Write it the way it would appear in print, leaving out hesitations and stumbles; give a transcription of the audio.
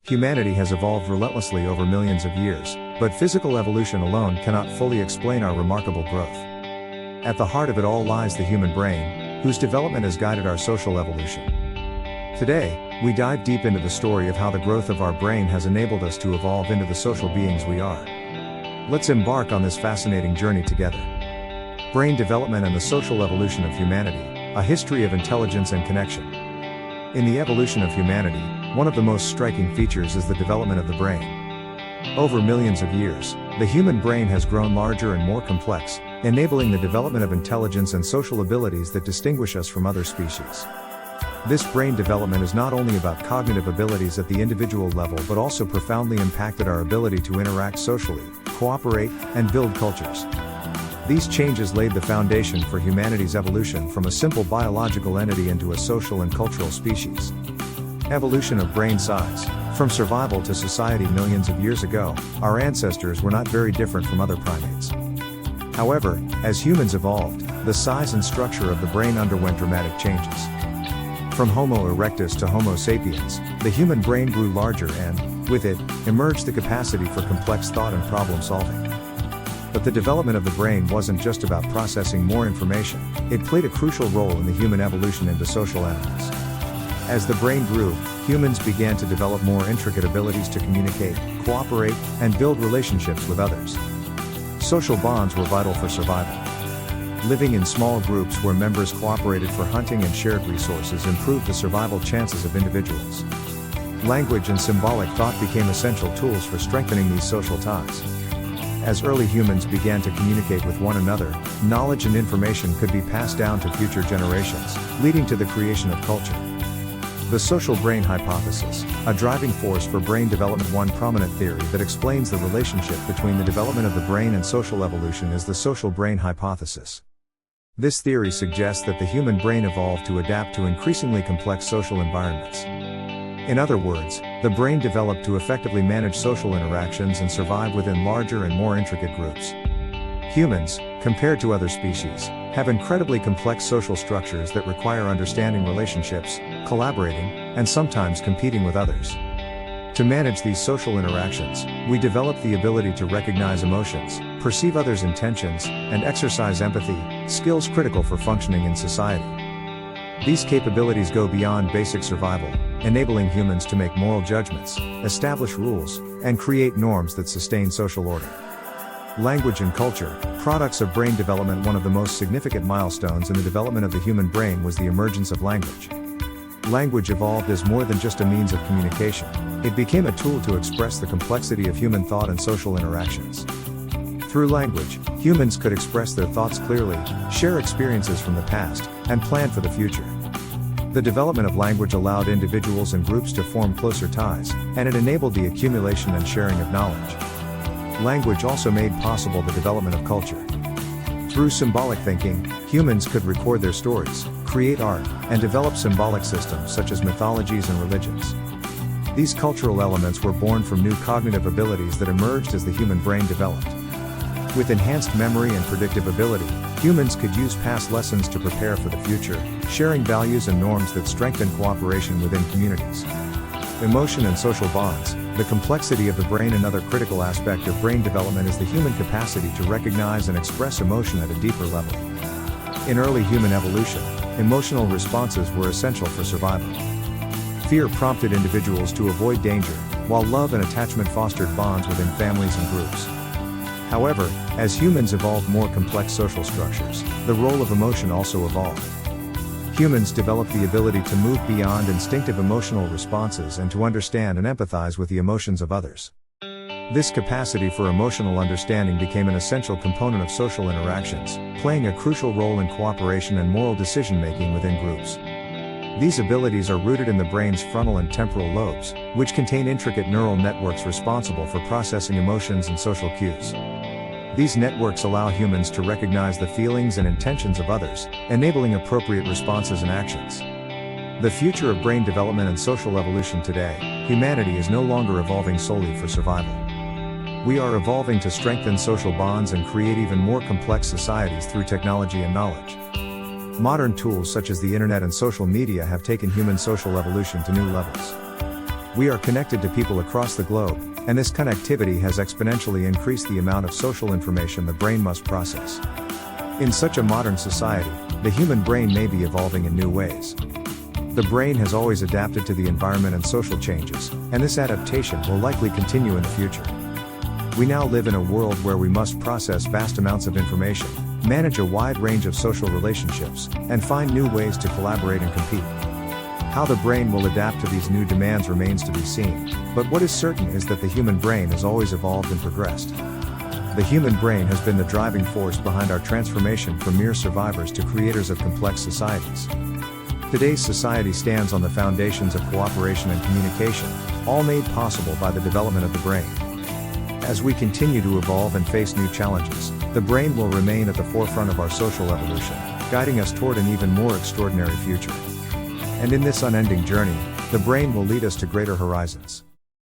Humanity has evolved relentlessly over millions of years, but physical evolution alone cannot fully explain our remarkable growth. At the heart of it all lies the human brain, whose development has guided our social evolution. Today, we dive deep into the story of how the growth of our brain has enabled us to evolve into the social beings we are. Let's embark on this fascinating journey together. Brain development and the social evolution of humanity, a history of intelligence and connection. In the evolution of humanity, one of the most striking features is the development of the brain. Over millions of years, the human brain has grown larger and more complex, enabling the development of intelligence and social abilities that distinguish us from other species. This brain development is not only about cognitive abilities at the individual level but also profoundly impacted our ability to interact socially, cooperate, and build cultures. These changes laid the foundation for humanity's evolution from a simple biological entity into a social and cultural species. Evolution of brain size. From survival to society millions of years ago, our ancestors were not very different from other primates. However, as humans evolved, the size and structure of the brain underwent dramatic changes. From Homo erectus to Homo sapiens, the human brain grew larger and, with it, emerged the capacity for complex thought and problem solving. But the development of the brain wasn't just about processing more information, it played a crucial role in the human evolution into social animals. As the brain grew, humans began to develop more intricate abilities to communicate, cooperate, and build relationships with others. Social bonds were vital for survival. Living in small groups where members cooperated for hunting and shared resources improved the survival chances of individuals. Language and symbolic thought became essential tools for strengthening these social ties. As early humans began to communicate with one another, knowledge and information could be passed down to future generations, leading to the creation of culture. The social brain hypothesis, a driving force for brain development. One prominent theory that explains the relationship between the development of the brain and social evolution is the social brain hypothesis. This theory suggests that the human brain evolved to adapt to increasingly complex social environments. In other words, the brain developed to effectively manage social interactions and survive within larger and more intricate groups. Humans, compared to other species, have incredibly complex social structures that require understanding relationships, collaborating, and sometimes competing with others. To manage these social interactions, we develop the ability to recognize emotions, perceive others' intentions, and exercise empathy, skills critical for functioning in society. These capabilities go beyond basic survival, enabling humans to make moral judgments, establish rules, and create norms that sustain social order. Language and culture, products of brain development. One of the most significant milestones in the development of the human brain was the emergence of language. Language evolved as more than just a means of communication, it became a tool to express the complexity of human thought and social interactions. Through language, humans could express their thoughts clearly, share experiences from the past, and plan for the future. The development of language allowed individuals and groups to form closer ties, and it enabled the accumulation and sharing of knowledge. Language also made possible the development of culture. Through symbolic thinking, humans could record their stories, create art, and develop symbolic systems such as mythologies and religions. These cultural elements were born from new cognitive abilities that emerged as the human brain developed. With enhanced memory and predictive ability, humans could use past lessons to prepare for the future, sharing values and norms that strengthen cooperation within communities. Emotion and social bonds. The complexity of the brain. Another critical aspect of brain development is the human capacity to recognize and express emotion at a deeper level. In early human evolution, emotional responses were essential for survival. Fear prompted individuals to avoid danger, while love and attachment fostered bonds within families and groups. However, as humans evolved more complex social structures, the role of emotion also evolved. Humans developed the ability to move beyond instinctive emotional responses and to understand and empathize with the emotions of others. This capacity for emotional understanding became an essential component of social interactions, playing a crucial role in cooperation and moral decision-making within groups. These abilities are rooted in the brain's frontal and temporal lobes, which contain intricate neural networks responsible for processing emotions and social cues. These networks allow humans to recognize the feelings and intentions of others, enabling appropriate responses and actions. The future of brain development and social evolution. Today, humanity is no longer evolving solely for survival. We are evolving to strengthen social bonds and create even more complex societies through technology and knowledge. Modern tools such as the internet and social media have taken human social evolution to new levels. We are connected to people across the globe, and this connectivity has exponentially increased the amount of social information the brain must process. In such a modern society, the human brain may be evolving in new ways. The brain has always adapted to the environment and social changes, and this adaptation will likely continue in the future. We now live in a world where we must process vast amounts of information, manage a wide range of social relationships, and find new ways to collaborate and compete. How the brain will adapt to these new demands remains to be seen, but what is certain is that the human brain has always evolved and progressed. The human brain has been the driving force behind our transformation from mere survivors to creators of complex societies. Today's society stands on the foundations of cooperation and communication, all made possible by the development of the brain. As we continue to evolve and face new challenges, the brain will remain at the forefront of our social evolution, guiding us toward an even more extraordinary future. And in this unending journey, the brain will lead us to greater horizons.